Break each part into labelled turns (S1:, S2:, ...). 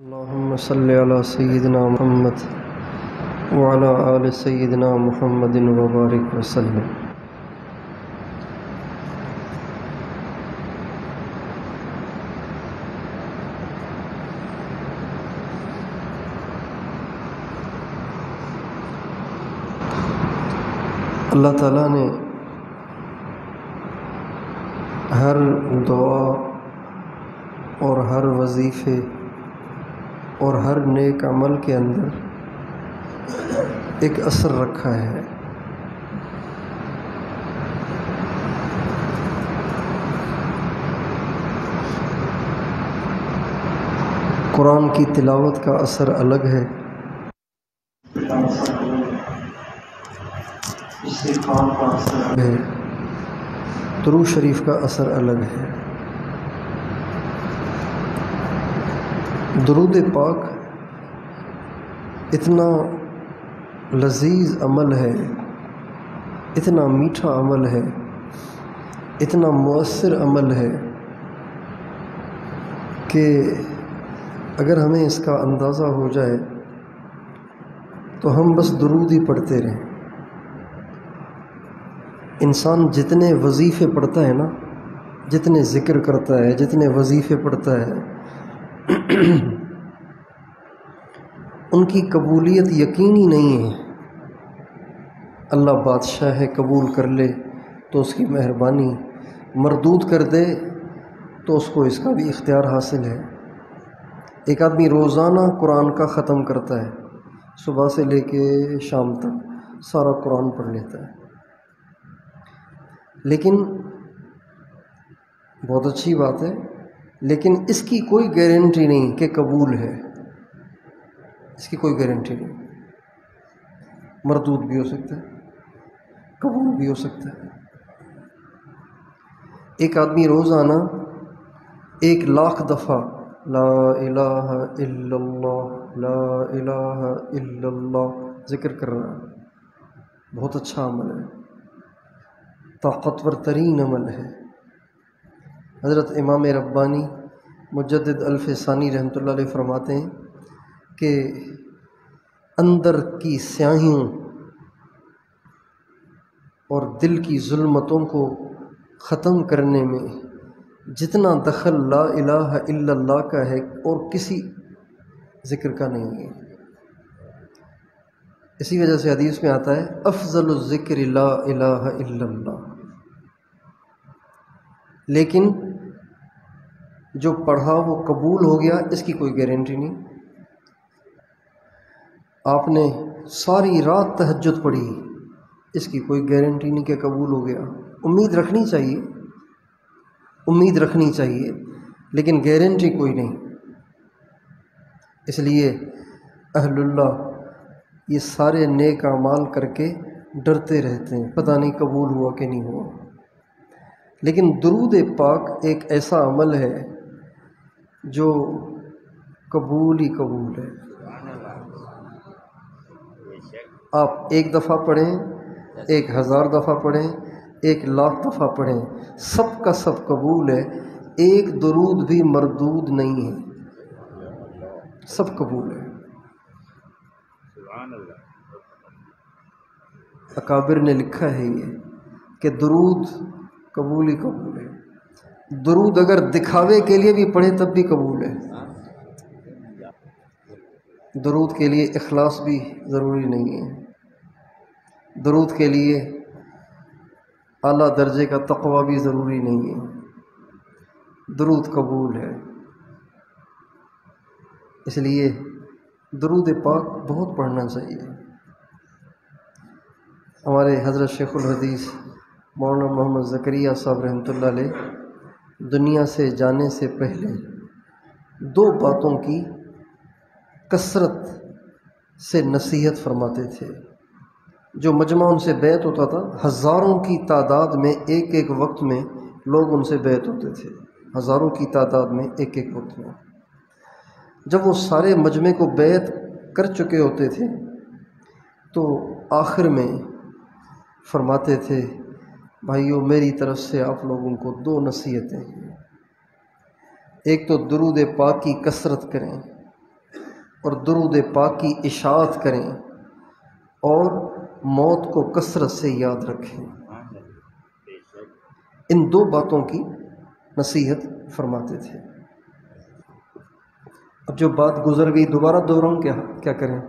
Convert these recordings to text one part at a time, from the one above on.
S1: اللهم صل على سيدنا محمد وعلى آل سيدنا محمد وبارك وسلم۔ اللہ تعالیٰ نے ہر دعا اور ہر وظیفے اور ہر نیک عمل کے اندر ایک اثر رکھا ہے۔ قرآن کی تلاوت کا اثر الگ ہے، استغفار کا اثر الگ ہے، درود شریف کا اثر الگ ہے۔ درود پاک اتنا لذیذ عمل ہے، اتنا میٹھا عمل ہے، اتنا مؤثر عمل ہے کہ اگر ہمیں اس کا اندازہ ہو جائے تو ہم بس درود ہی پڑھتے رہیں۔ انسان جتنے وظیفے پڑھتا ہے نا، جتنے ذکر کرتا ہے، جتنے وظیفے پڑھتا ہے، ان کی قبولیت یقینی نہیں ہے۔ اللہ بادشاہ ہے، قبول کر لے تو اس کی مہربانی، مردود کر دے تو اس کو اس کا بھی اختیار حاصل ہے۔ ایک آدمی روزانہ قرآن کا ختم کرتا ہے، صبح سے لے کے شام تک سارا قرآن پڑھ لیتا ہے، لیکن بہت اچھی بات ہے، لیکن اس کی کوئی گارنٹی نہیں کہ قبول ہے، اس کی کوئی گارنٹی نہیں۔ مردود بھی ہو سکتا ہے، قبول بھی ہو سکتا ہے۔ ایک آدمی روزانہ 1,00,000 دفعہ لا الہ الا اللہ، لا الہ الا اللہ ذکر کر رہا ہے، بہت اچھا عمل ہے، طاقتور ترین عمل ہے۔ حضرت امام ربانی مجدد الف ثانی رحمۃ اللہ علیہ فرماتے ہیں کہ اندر کی سیاہیوں اور دل کی ظلمتوں کو ختم کرنے میں جتنا دخل لا الہ الا اللہ کا ہے اور کسی ذکر کا نہیں ہے۔ اسی وجہ سے حدیث میں آتا ہے افضل الذکر لا الہ الا اللہ۔ لیکن جو پڑھا وہ قبول ہو گیا، اس کی کوئی گارنٹی نہیں۔ آپ نے ساری رات تہجد پڑھی، اس کی کوئی گارنٹی نہیں کہ قبول ہو گیا۔ امید رکھنی چاہیے، امید رکھنی چاہیے، لیکن گارنٹی کوئی نہیں۔ اس لیے اہل اللہ یہ سارے نیک اعمال کر کے ڈرتے رہتے ہیں، پتہ نہیں قبول ہوا کہ نہیں ہوا۔ لیکن درود پاک ایک ایسا عمل ہے جو قبول ہی قبول ہے۔ آپ 1 دفعہ پڑھیں، 1000 دفعہ پڑھیں، 1,00,000 دفعہ پڑھیں، سب کا سب قبول ہے۔ ایک درود بھی مردود نہیں ہے، سب قبول ہے۔ اکابر نے لکھا ہے یہ کہ درود قبول ہی قبول ہے۔ درود اگر دکھاوے کے لیے بھی پڑھے تب بھی قبول ہے۔ درود کے لیے اخلاص بھی ضروری نہیں ہے، درود کے لیے اعلیٰ درجے کا تقوی بھی ضروری نہیں ہے، درود قبول ہے۔ اس لیے درود پاک بہت پڑھنا چاہیے۔ ہمارے حضرت شیخ الحدیث مولانا محمد زکریا صاحب رحمۃ اللہ علیہ دنیا سے جانے سے پہلے 2 باتوں کی کثرت سے نصیحت فرماتے تھے۔ جو مجمع ان سے بیعت ہوتا تھا، ہزاروں کی تعداد میں ایک وقت میں لوگ ان سے بیعت ہوتے تھے، ہزاروں کی تعداد میں ایک وقت میں۔ جب وہ سارے مجمع کو بیعت کر چکے ہوتے تھے تو آخر میں فرماتے تھے بھائیو میری طرف سے آپ لوگوں کو 2 نصیحتیں ہیں۔ ایک تو درود پاک کی کثرت کریں، اور درود پاک کی اشاعت کریں اور موت کو کثرت سے یاد رکھیں۔ ان دو باتوں کی نصیحت فرماتے تھے۔ اب جو بات گزر گئی دوبارہ دہراؤں کیا کریں؟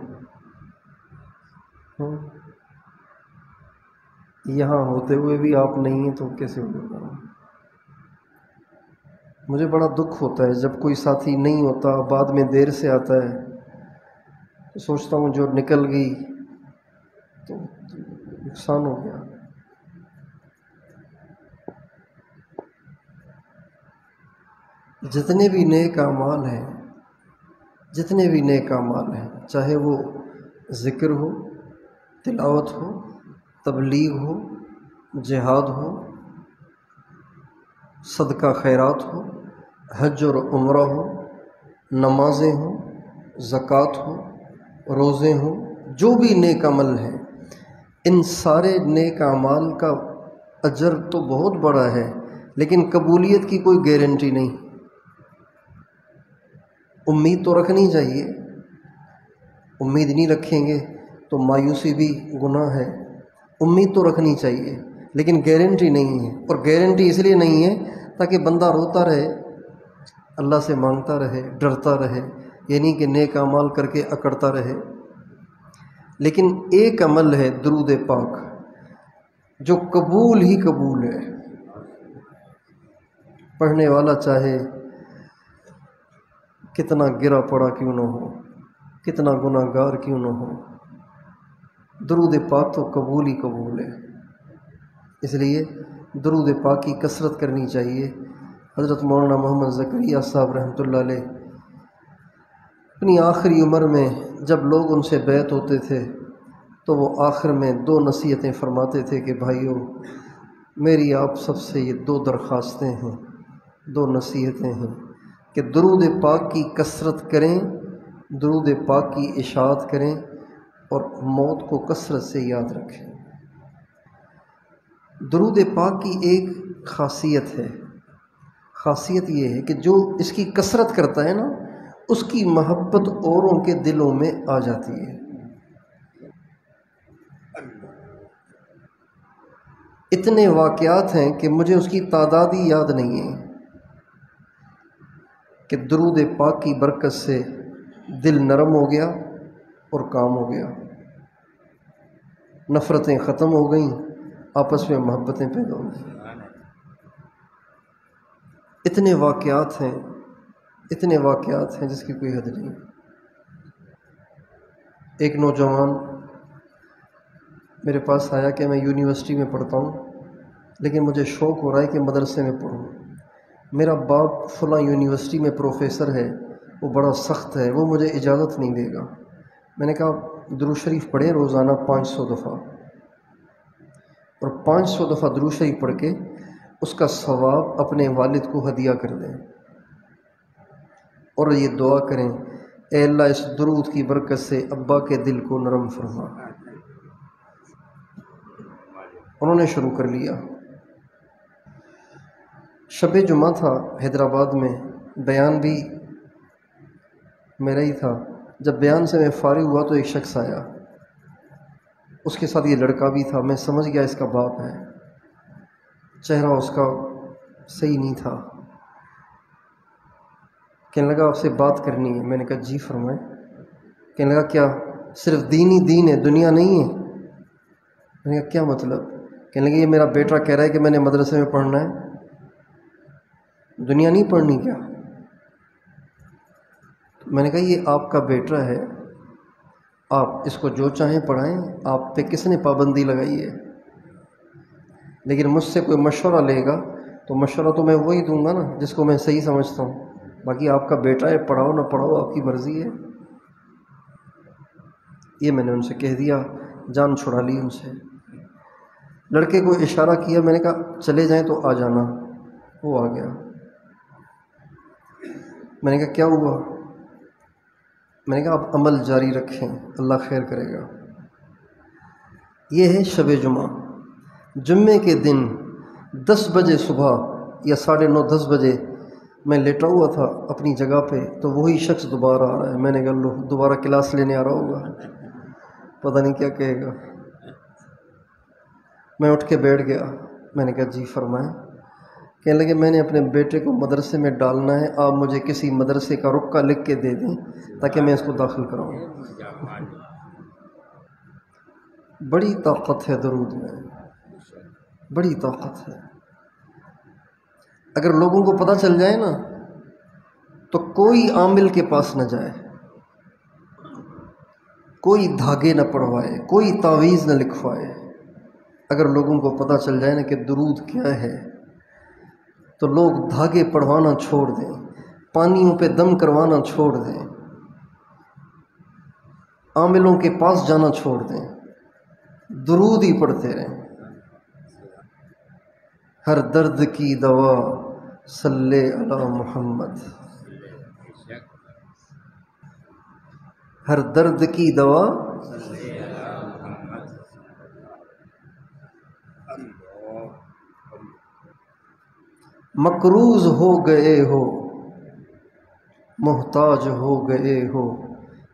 S1: یہاں ہوتے ہوئے بھی آپ نہیں ہیں تو کیسے ہوگا؟ مجھے بڑا دکھ ہوتا ہے جب کوئی ساتھی نہیں ہوتا، بعد میں دیر سے آتا ہے تو سوچتا ہوں جو نکل گئی تو نقصان ہو گیا۔ جتنے بھی نیک اعمال ہیں، جتنے بھی نیک اعمال ہیں، چاہے وہ ذکر ہو، تلاوت ہو، تبلیغ ہو، جہاد ہو، صدقہ خیرات ہو، حج اور عمرہ ہو، نمازیں ہوں، زکوٰۃ ہو، روزے ہوں، جو بھی نیک عمل ہیں، ان سارے نیک اعمال کا اجر تو بہت بڑا ہے، لیکن قبولیت کی کوئی گارنٹی نہیں۔ امید تو رکھنی چاہیے، امید نہیں رکھیں گے تو مایوسی بھی گناہ ہے۔ امید تو رکھنی چاہیے لیکن گارنٹی نہیں ہے، اور گارنٹی اس لیے نہیں ہے تاکہ بندہ روتا رہے، اللہ سے مانگتا رہے، ڈرتا رہے، یعنی کہ نیک اعمال کر کے اکڑتا رہے۔ لیکن ایک عمل ہے درود پاک جو قبول ہی قبول ہے، پڑھنے والا چاہے کتنا گرا پڑا کیوں نہ ہو، کتنا گناہ گار کیوں نہ ہو، درود پاک تو قبول ہی قبول ہے۔ اس لیے درود پاک کی کثرت کرنی چاہیے۔ حضرت مولانا محمد زکریا صاحب رحمۃ اللہ علیہ اپنی آخری عمر میں جب لوگ ان سے بیعت ہوتے تھے تو وہ آخر میں دو نصیحتیں فرماتے تھے کہ بھائیو، میری آپ سب سے یہ دو درخواستیں ہیں، دو نصیحتیں ہیں کہ درود پاک کی کثرت کریں، درود پاک کی اشاعت کریں اور موت کو کثرت سے یاد رکھیں۔ درود پاک کی ایک خاصیت ہے، خاصیت یہ ہے کہ جو اس کی کثرت کرتا ہے نا، اس کی محبت اوروں کے دلوں میں آ جاتی ہے۔ اتنے واقعات ہیں کہ مجھے اس کی تعداد ہی یاد نہیں ہے کہ درود پاک کی برکت سے دل نرم ہو گیا اور کام ہو گیا، نفرتیں ختم ہو گئیں، آپس میں محبتیں پیدا ہو گئیں۔ اتنے واقعات ہیں، اتنے واقعات ہیں جس کی کوئی حد نہیں۔ ایک نوجوان میرے پاس آیا کہ میں یونیورسٹی میں پڑھتا ہوں لیکن مجھے شوق ہو رہا ہے کہ مدرسے میں پڑھوں، میرا باپ فلاں یونیورسٹی میں پروفیسر ہے، وہ بڑا سخت ہے، وہ مجھے اجازت نہیں دے گا۔ میں نے کہا درود شریف پڑھیں روزانہ 500 دفعہ، اور 500 دفعہ درود شریف پڑھ کے اس کا ثواب اپنے والد کو ہدیہ کر دیں، اور یہ دعا کریں اے اللہ اس درود کی برکت سے ابا کے دل کو نرم فرما۔ انہوں نے شروع کر لیا۔ شب جمعہ تھا حیدرآباد میں، بیان بھی میرا ہی تھا۔ جب بیان سے میں فارغ ہوا تو ایک شخص آیا، اس کے ساتھ یہ لڑکا بھی تھا، میں سمجھ گیا اس کا باپ ہے، چہرہ اس کا صحیح نہیں تھا۔ کہنے لگا آپ سے بات کرنی ہے۔ میں نے کہا جی فرمائیں۔ کہنے لگا کیا صرف دین ہی دین ہے، دنیا نہیں ہے؟ میں نے کہا کیا مطلب؟ کہنے لگا یہ میرا بیٹا کہہ رہا ہے کہ میں نے مدرسے میں پڑھنا ہے، دنیا نہیں پڑھنی کیا؟ میں نے کہا یہ آپ کا بیٹا ہے، آپ اس کو جو چاہیں پڑھائیں، آپ پہ کس نے پابندی لگائی ہے؟ لیکن مجھ سے کوئی مشورہ لے گا تو مشورہ تو میں وہی دوں گا نا جس کو میں صحیح سمجھتا ہوں، باقی آپ کا بیٹا ہے، پڑھاؤ نہ پڑھاؤ آپ کی مرضی ہے۔ یہ میں نے ان سے کہہ دیا، جان چھڑا لی ان سے۔ لڑکے کو اشارہ کیا، میں نے کہا چلے جائیں تو آ جانا، وہ آ گیا۔ میں نے کہا کیا ہوا؟ میں نے کہا آپ عمل جاری رکھیں، اللہ خیر کرے گا۔ یہ ہے شب جمعہ۔ جمعے کے دن 10 بجے صبح یا 9:30 10 بجے میں لیٹا ہوا تھا اپنی جگہ پہ تو وہی شخص دوبارہ آ رہا ہے. میں نے کہا لو دوبارہ کلاس لینے آ رہا ہوگا، پتہ نہیں کیا کہے گا. میں اٹھ کے بیٹھ گیا. میں نے کہا جی فرمائیں. کہنے لگے میں نے اپنے بیٹے کو مدرسے میں ڈالنا ہے، آپ مجھے کسی مدرسے کا رقعہ لکھ کے دے دیں تاکہ میں اس کو داخل کراؤں. بڑی طاقت ہے درود میں، بڑی طاقت ہے. اگر لوگوں کو پتہ چل جائے نا تو کوئی عامل کے پاس نہ جائے، کوئی دھاگے نہ پڑھوائے، کوئی تعویذ نہ لکھوائے. اگر لوگوں کو پتہ چل جائے نا کہ درود کیا ہے تو لوگ دھاگے پڑھوانا چھوڑ دیں، پانیوں پہ دم کروانا چھوڑ دیں، عاملوں کے پاس جانا چھوڑ دیں، درود ہی پڑھتے رہیں. ہر درد کی دوا صلی علی محمد، ہر درد کی دوا. مقروض ہو گئے ہو، محتاج ہو گئے ہو،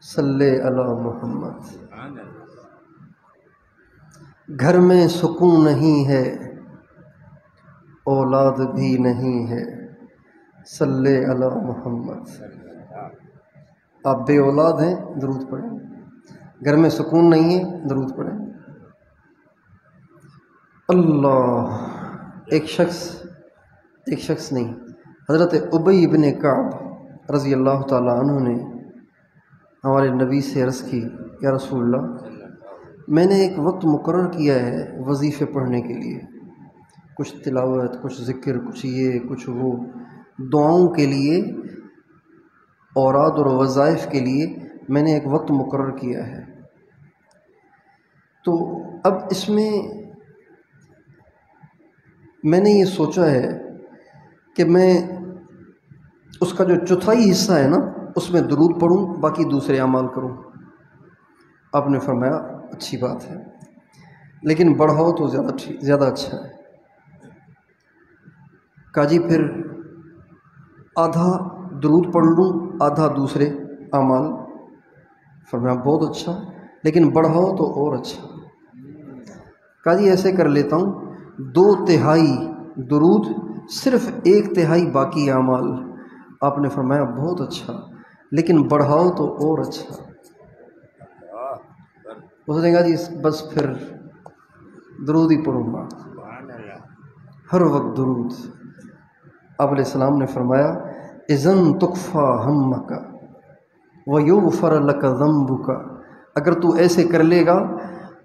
S1: صلی علی محمد. گھر میں سکون نہیں ہے، اولاد بھی نہیں ہے، صلی علی محمد. آپ بے اولاد ہیں، درود پڑھیں. گھر میں سکون نہیں ہے، درود پڑھیں. اللہ. ایک شخص نہیں، حضرت ابی بن کعب رضی اللہ تعالیٰ عنہ نے ہمارے نبی سے عرض کی یا رسول اللہ میں نے ایک وقت مقرر کیا ہے وظیفے پڑھنے کے لیے، کچھ تلاوت، کچھ ذکر، کچھ یہ کچھ وہ، دعاؤں کے لیے، اوراد اور وظائف کے لیے میں نے ایک وقت مقرر کیا ہے. تو اب اس میں نے یہ سوچا ہے کہ میں اس کا جو چوتھائی حصہ ہے نا اس میں درود پڑھوں، باقی دوسرے اعمال کروں. آپ نے فرمایا اچھی بات ہے لیکن بڑھاؤ تو زیادہ اچھا ہے. کہا جی پھر آدھا درود پڑھ لوں، آدھا دوسرے اعمال. فرمایا بہت اچھا لیکن بڑھاؤ تو اور اچھا. کہا جی ایسے کر لیتا ہوں، 2/3 درود، صرف 1/3 باقی اعمال. آپ نے فرمایا بہت اچھا لیکن بڑھاؤ تو اور اچھا. اس نے کہا جی بس پھر درود ہی پڑھوں گا، ہر وقت درود. آپ علیہ السلام نے فرمایا اذن تکفا ہمک ویغفر لک ذنبک. اگر تو ایسے کر لے گا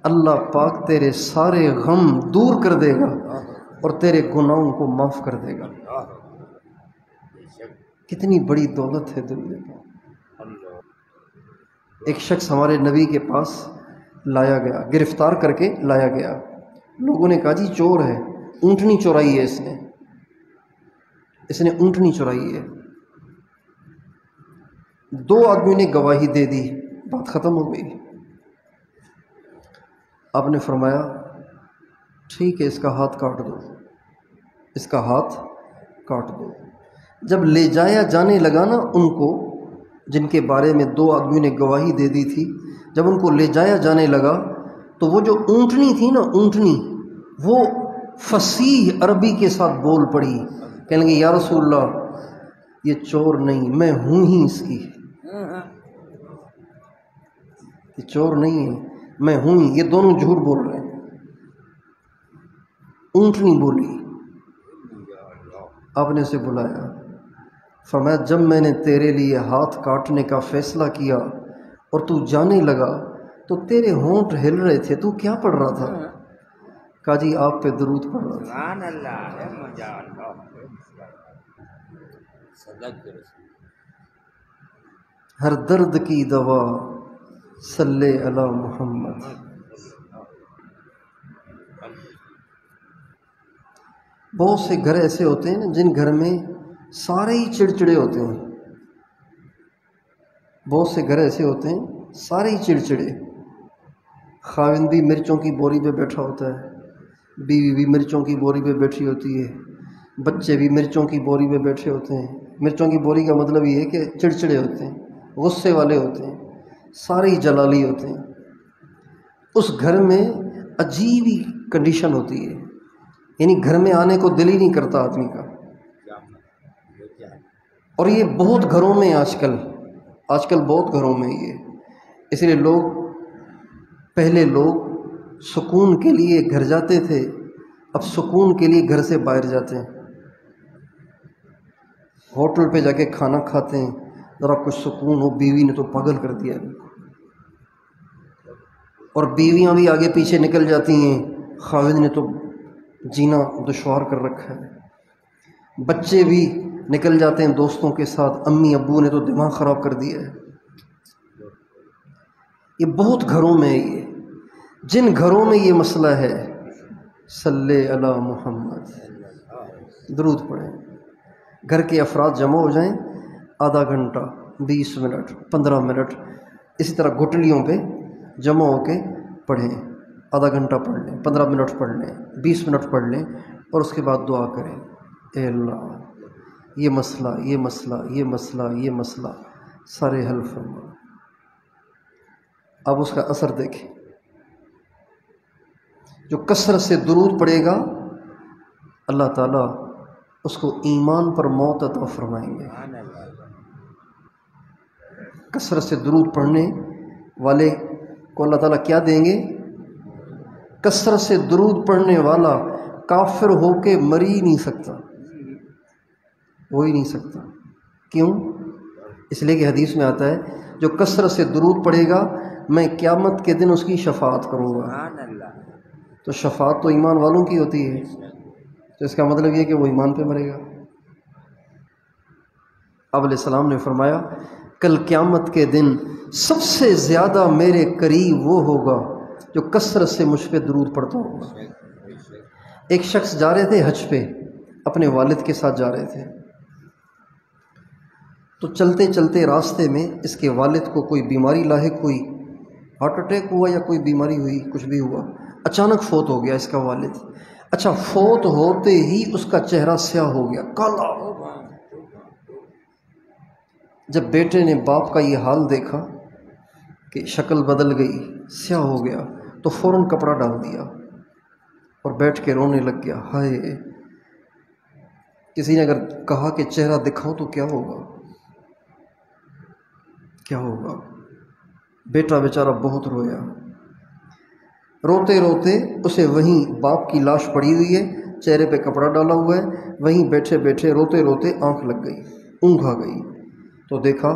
S1: اللہ پاک تیرے سارے غم دور کر دے گا اور تیرے گناہوں کو معاف کر دے گا. کتنی بڑی دولت ہے دنیا میں. ایک شخص ہمارے نبی کے پاس لایا گیا، گرفتار کر کے لایا گیا. لوگوں نے کہا جی چور ہے، اونٹنی چورائی ہے اس نے اونٹنی چورائی ہے. 2 آدمی نے گواہی دے دی، بات ختم ہو گئی. آپ نے فرمایا ٹھیک ہے اس کا ہاتھ کاٹ دو، اس کا ہاتھ کاٹ دو. جب لے جایا جانے لگا نا ان کو، جن کے بارے میں 2 آدمیوں نے گواہی دے دی تھی، جب ان کو لے جایا جانے لگا تو وہ جو اونٹنی تھی نا، اونٹنی وہ فصیح عربی کے ساتھ بول پڑی. کہنے لگے یا رسول اللہ یہ چور نہیں، میں ہوں ہی اس کی، یہ چور نہیں ہے میں ہوں ہی. یہ دونوں جھوٹ بول رہے ہیں. اونٹنی بولی. آپ نے اسے بلایا، فرمایا جب میں نے تیرے لیے ہاتھ کاٹنے کا فیصلہ کیا اور تو جانے لگا تو تیرے ہونٹ ہل رہے تھے، تو کیا پڑھ رہا تھا؟ کہا جی آپ پہ درود پڑھ رہا تھا. ہر درد کی دوا صلی علی محمد. بہت سے گھر ایسے ہوتے ہیں جن گھر میں سارے ہی چڑچڑے ہوتے ہیں. بہت سے گھر ایسے ہوتے ہیں سارے ہی چڑچڑے. خاوند بھی مرچوں کی بوری پہ بیٹھا ہوتا ہے، بیوی بھی مرچوں کی بوری پہ بیٹھی ہوتی ہے، بچے بھی مرچوں کی بوری پہ بیٹھے ہوتے ہیں. مرچوں کی بوری کا مطلب یہ ہے کہ چڑچڑے ہوتے ہیں، غصے والے ہوتے ہیں، سارے ہی جلالی ہوتے ہیں. اس گھر میں عجیب ہی کنڈیشن ہوتی ہے، یعنی گھر میں آنے کو دل ہی نہیں کرتا آدمی کا. اور یہ بہت گھروں میں آج کل بہت گھروں میں یہ، اس لیے پہلے لوگ سکون کے لیے گھر جاتے تھے، اب سکون کے لیے گھر سے باہر جاتے ہیں. ہوٹل پہ جا کے کھانا کھاتے ہیں، ذرا کچھ سکون ہو، بیوی نے تو پاگل کر دیا ہے. اور بیویاں بھی آگے پیچھے نکل جاتی ہیں، خاوند نے تو جینا دشوار کر رکھا ہے. بچے بھی نکل جاتے ہیں دوستوں کے ساتھ، امی ابو نے تو دماغ خراب کر دیا ہے. یہ بہت گھروں میں یہ، جن گھروں میں یہ مسئلہ ہے، صلی علی محمد، درود پڑھیں. گھر کے افراد جمع ہو جائیں، آدھا گھنٹہ، 20 منٹ، 15 منٹ، اسی طرح گٹلیوں پہ جمع ہو کے پڑھیں. آدھا گھنٹہ پڑھ لیں، 15 منٹ پڑھ لیں، 20 منٹ پڑھ لیں، اور اس کے بعد دعا کریں، اے اللہ یہ مسئلہ یہ مسئلہ یہ مسئلہ یہ مسئلہ سارے حل فرما. اب اس کا اثر دیکھیں. جو کثرت سے درود پڑھے گا اللہ تعالیٰ اس کو ایمان پر موت عطا فرمائیں گے. کثرت سے درود پڑھنے والے کو اللہ تعالیٰ کیا دیں گے؟ کثرت سے درود پڑھنے والا کافر ہو کے مر ہی نہیں سکتا، ہو ہی نہیں سکتا. کیوں؟ اس لیے کہ حدیث میں آتا ہے جو کثرت سے درود پڑھے گا میں قیامت کے دن اس کی شفاعت کروں گا. تو شفاعت تو ایمان والوں کی ہوتی ہے، تو اس کا مطلب یہ کہ وہ ایمان پہ مرے گا. آپ علیہ السلام نے فرمایا کل قیامت کے دن سب سے زیادہ میرے قریب وہ ہوگا جو کثرت سے مجھ پہ درود پڑھتا ہوگا. ایک شخص جا رہے تھے حج پہ، اپنے والد کے ساتھ جا رہے تھے. تو چلتے چلتے راستے میں اس کے والد کو کوئی بیماری لاحق ہوئی، ہارٹ اٹیک ہوا یا کوئی بیماری ہوئی، کچھ بھی ہوا، اچانک فوت ہو گیا اس کا والد. اچھا، فوت ہوتے ہی اس کا چہرہ سیاہ ہو گیا، کالا. جب بیٹے نے باپ کا یہ حال دیکھا کہ شکل بدل گئی، سیاہ ہو گیا، تو فوراً کپڑا ڈال دیا اور بیٹھ کے رونے لگ گیا. ہائے، کسی نے اگر کہا کہ چہرہ دکھاؤ تو کیا ہوگا، کیا ہوگا؟ بیٹا بیچارہ بہت رویا. روتے روتے اسے وہیں باپ کی لاش پڑی ہوئی ہے، چہرے پہ کپڑا ڈالا ہوا ہے، وہیں بیٹھے بیٹھے روتے روتے آنکھ لگ گئی، اونگھ آ گئی. تو دیکھا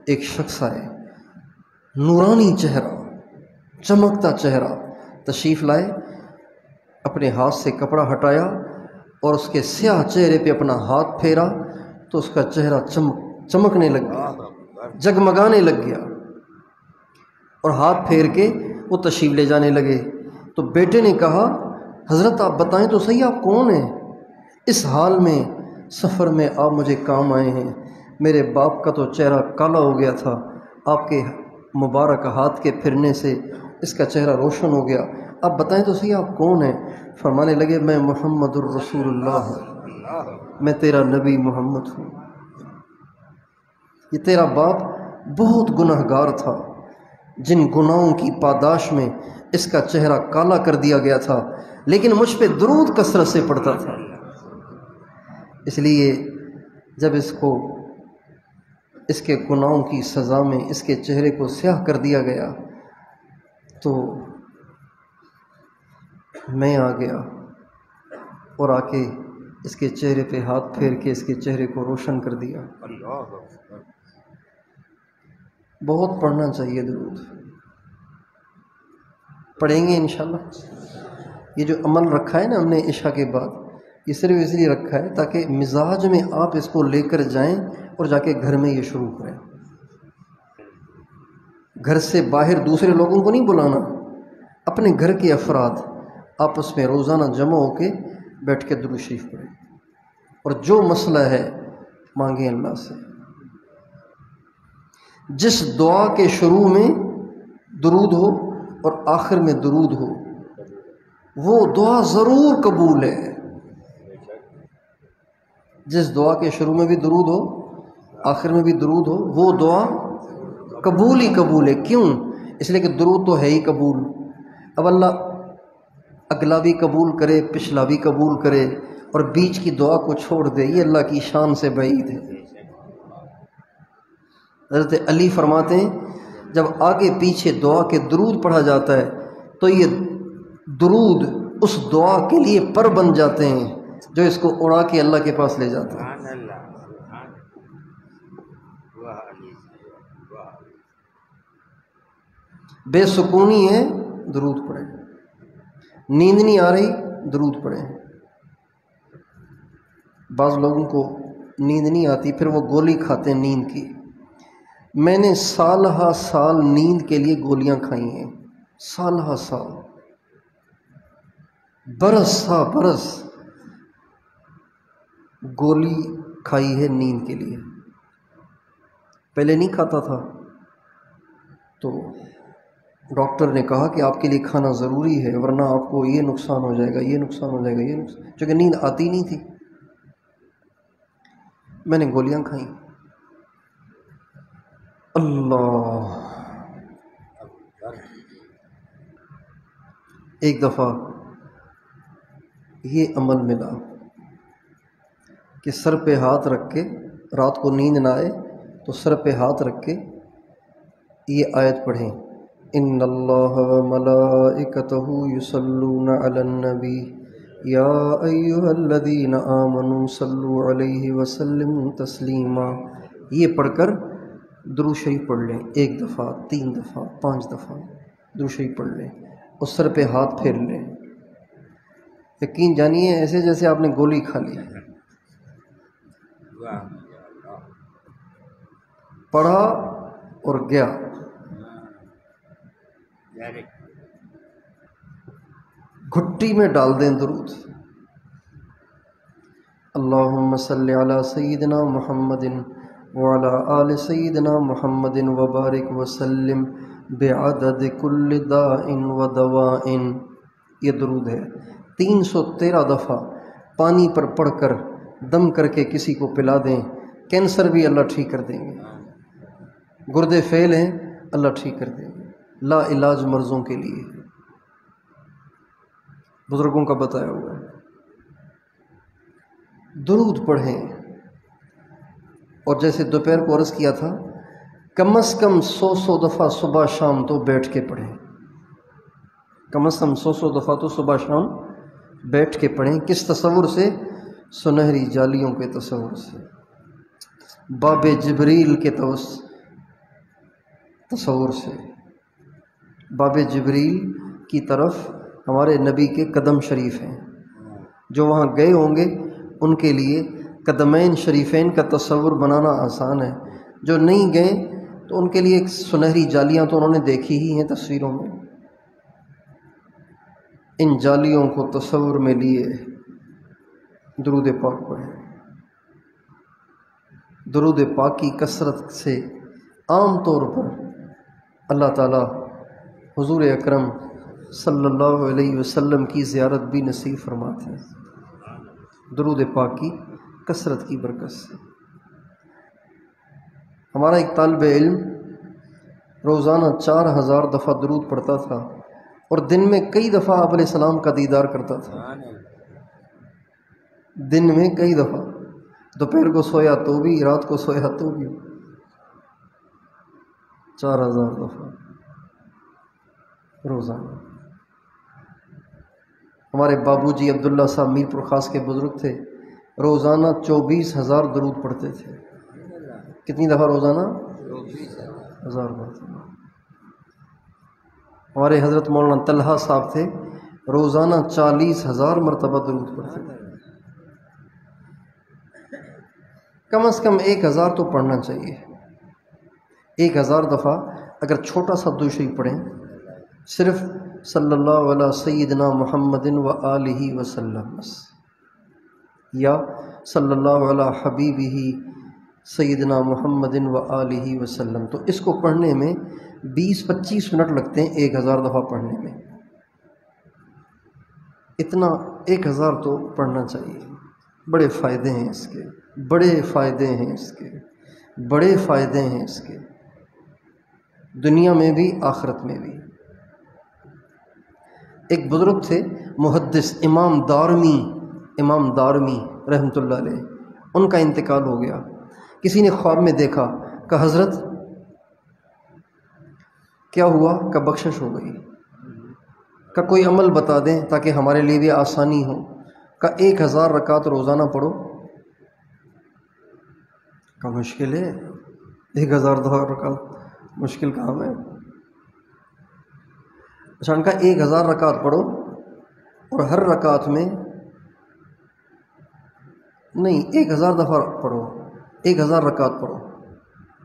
S1: ایک شخص آئے، نورانی چہرہ، چمکتا چہرہ، تشریف لائے، اپنے ہاتھ سے کپڑا ہٹایا اور اس کے سیاہ چہرے پہ اپنا ہاتھ پھیرا تو اس کا چہرہ چمکنے لگ گیا، جگمگانے لگ گیا، اور ہاتھ پھیر کے وہ تشریف لے جانے لگے. تو بیٹے نے کہا حضرت آپ بتائیں تو صحیح آپ کون ہیں؟ اس حال میں سفر میں آپ مجھے کام آئے ہیں، میرے باپ کا تو چہرہ کالا ہو گیا تھا، آپ کے مبارک ہاتھ کے پھرنے سے اس کا چہرہ روشن ہو گیا، آپ بتائیں تو صحیح آپ کون ہیں؟ فرمانے لگے میں محمد الرسول اللہ ہوں، میں تیرا نبی محمد ہوں. یہ تیرا باپ بہت گناہ گار تھا، جن گناہوں کی پاداش میں اس کا چہرہ کالا کر دیا گیا تھا، لیکن مجھ پہ درود کثرت سے پڑھتا تھا. اس لیے جب اس کے گناہوں کی سزا میں اس کے چہرے کو سیاہ کر دیا گیا تو میں آ گیا اور آ کے اس کے چہرے پہ ہاتھ پھیر کے اس کے چہرے کو روشن کر دیا. بہت پڑھنا چاہیے درود، پڑھیں گے انشاءاللہ. یہ جو عمل رکھا ہے نا ہم نے عشاء کے بعد، یہ صرف اس لیے رکھا ہے تاکہ مزاج میں آپ اس کو لے کر جائیں اور جا کے گھر میں یہ شروع کریں. گھر سے باہر دوسرے لوگوں کو نہیں بلانا، اپنے گھر کے افراد آپس میں روزانہ جمع ہو کے بیٹھ کے درود شریف پڑھیں، اور جو مسئلہ ہے مانگیں اللہ سے. جس دعا کے شروع میں درود ہو اور آخر میں درود ہو وہ دعا ضرور قبول ہے. جس دعا کے شروع میں بھی درود ہو آخر میں بھی درود ہو، وہ دعا قبول ہی قبول ہے۔ کیوں؟ اس لیے کہ درود تو ہے ہی قبول۔ اب اللہ اگلا بھی قبول کرے، پچھلا بھی قبول کرے اور بیچ کی دعا کو چھوڑ دے، یہ اللہ کی شان سے بعید ہے۔ حضرت علی فرماتے ہیں جب آگے پیچھے دعا کے درود پڑھا جاتا ہے تو یہ درود اس دعا کے لیے پر بن جاتے ہیں جو اس کو اڑا کے اللہ کے پاس لے جاتا ہے۔ بے سکونی ہے، درود پڑھیں۔ نیند نہیں آ رہی، درود پڑھیں۔ بعض لوگوں کو نیند نہیں آتی، پھر وہ گولی کھاتے ہیں نیند کی۔ میں نے سال ہا سال نیند کے لیے گولیاں کھائی ہیں، سال ہا سال، برس ہا برس گولی کھائی ہے نیند کے لیے۔ پہلے نہیں کھاتا تھا تو ڈاکٹر نے کہا کہ آپ کے لیے کھانا ضروری ہے ورنہ آپ کو یہ نقصان ہو جائے گا، یہ نقصان ہو جائے گا، یہ نقصان، چونکہ نیند آتی نہیں تھی۔ میں نے گولیاں کھائیں۔ اللہ، ایک دفعہ یہ عمل ملا کہ سر پہ ہاتھ رکھ کے، رات کو نیند نہ آئے تو سر پہ ہاتھ رکھ کے یہ آیت پڑھیں، ان اللہ وملائکتہ یصلون علی النبی یا ایھا الذین آمنوا صلوا علیہ وسلموا تسلیما۔ یہ پڑھ کر درود شریف پڑھ لیں، 1 دفعہ، 3 دفعہ، 5 دفعہ درود شریف پڑھ لیں اور سر پہ ہاتھ پھیر لیں۔ یقین جانیے ایسے جیسے آپ نے گولی کھا لی۔ پڑھا اور گیا۔ گھٹی میں ڈال دیں درود، اللہم صلی علی سیدنا محمد وعلی آل سیدنا محمد وبارک وسلم بعدد کل داء و دواء۔ یہ درود ہے 313 دفعہ پانی پر پڑھ کر دم کر کے کسی کو پلا دیں، کینسر بھی اللہ ٹھیک کر دیں گے، گردے فیل ہیں اللہ ٹھیک کر دیں گے، لا علاج مرضوں کے لیے، بزرگوں کا بتایا ہوا ہے۔ درود پڑھیں، اور جیسے دوپہر کو عرض کیا تھا کم از کم 100 دفعہ صبح شام تو بیٹھ کے پڑھیں، کم از کم 100 دفعہ تو صبح شام بیٹھ کے پڑھیں۔ کس تصور سے؟ سنہری جالیوں کے تصور سے، باب جبریل کے تصور سے، باب جبریل کی طرف ہمارے نبی کے قدم شریف ہیں، جو وہاں گئے ہوں گے ان کے لیے قدمین شریفین کا تصور بنانا آسان ہے، جو نہیں گئے تو ان کے لیے ایک سنہری جالیاں تو انہوں نے دیکھی ہی ہیں تصویروں میں، ان جالیوں کو تصور میں لیے درود پاک پڑھیں۔ درود پاک کی کثرت سے عام طور پر اللہ تعالی حضور اکرم صلی اللہ علیہ وسلم کی زیارت بھی نصیب فرماتے ہیں، درود پاک کی کثرت کی برکت سے۔ ہمارا ایک طالب علم روزانہ 4000 دفعہ درود پڑھتا تھا اور دن میں کئی دفعہ آپ علیہ السلام کا دیدار کرتا تھا، دن میں کئی دفعہ، دوپہر کو سویا تو بھی، رات کو سویا تو بھی، 4000 دفعہ روزانہ۔ ہمارے بابو جی عبداللہ صاحب میر پرخاص کے بزرگ تھے، روزانہ 24000 درود پڑھتے تھے۔ کتنی دفعہ روزانہ؟ 24000 مرتبہ۔ ہمارے حضرت مولانا طلحہ صاحب تھے، روزانہ 40000 مرتبہ درود پڑھتے تھے۔ کم از کم 1000 تو پڑھنا چاہیے، 1000 دفعہ اگر چھوٹا سا درود شریف پڑھیں، صرف صلی اللہ علیہ سیدنا محمد و آلہ وسلم، یا صلی اللہ علی حبیبہ سیدنا محمد و آلہ وسلم، تو اس کو پڑھنے میں 20-25 منٹ لگتے ہیں 1000 دفعہ پڑھنے میں۔ اتنا 1000 تو پڑھنا چاہیے، بڑے فائدے ہیں اس کے، بڑے فائدے ہیں اس کے۔ بڑے فائدے ہیں اس کے، دنیا میں بھی آخرت میں بھی۔ ایک بزرگ تھے محدث امام دارمی رحمۃ اللہ علیہ، ان کا انتقال ہو گیا۔ کسی نے خواب میں دیکھا کہ حضرت کیا ہوا؟ کہ بخشش ہو گئی۔ کہ کوئی عمل بتا دیں تاکہ ہمارے لیے بھی آسانی ہو۔ کہ 1000 رکعت روزانہ پڑھو۔ کہ مشکل ہے، 1000 رکعت مشکل کام ہے۔ اچھا، ان کا 1000 رکعت پڑھو اور ہر رکعت میں نہیں 1000 دفعہ پڑھو، 1000 رکعت پڑھو۔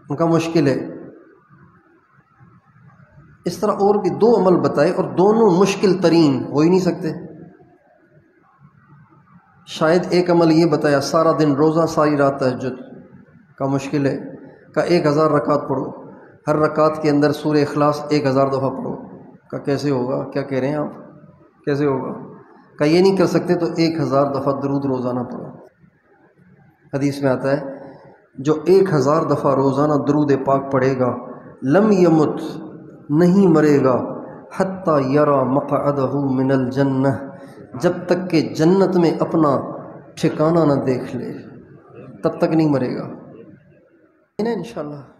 S1: ان کا مشکل ہے۔ اس طرح اور بھی 2 عمل بتائے اور دونوں مشکل ترین ہو ہی نہیں سکتے۔ شاید ایک عمل یہ بتایا سارا دن روزہ ساری رات تہجد، کا مشکل ہے۔ کا 1000 رکعت پڑھو، ہر رکعت کے اندر سورہ اخلاص 1000 دفعہ پڑھو۔ کا کیسے ہوگا؟ کیا کہہ رہے ہیں آپ؟ کیسے ہوگا؟ کا یہ نہیں کر سکتے تو 1000 دفعہ درود روزانہ پڑھو۔ حدیث میں آتا ہے جو 1000 دفعہ روزانہ درود پاک پڑھے گا لم یمت، نہیں مرے گا، حتی یرا مقعدہ من الجنہ، جب تک کہ جنت میں اپنا ٹھکانہ نہ دیکھ لے، تب تک نہیں مرے گا۔ انشاءاللہ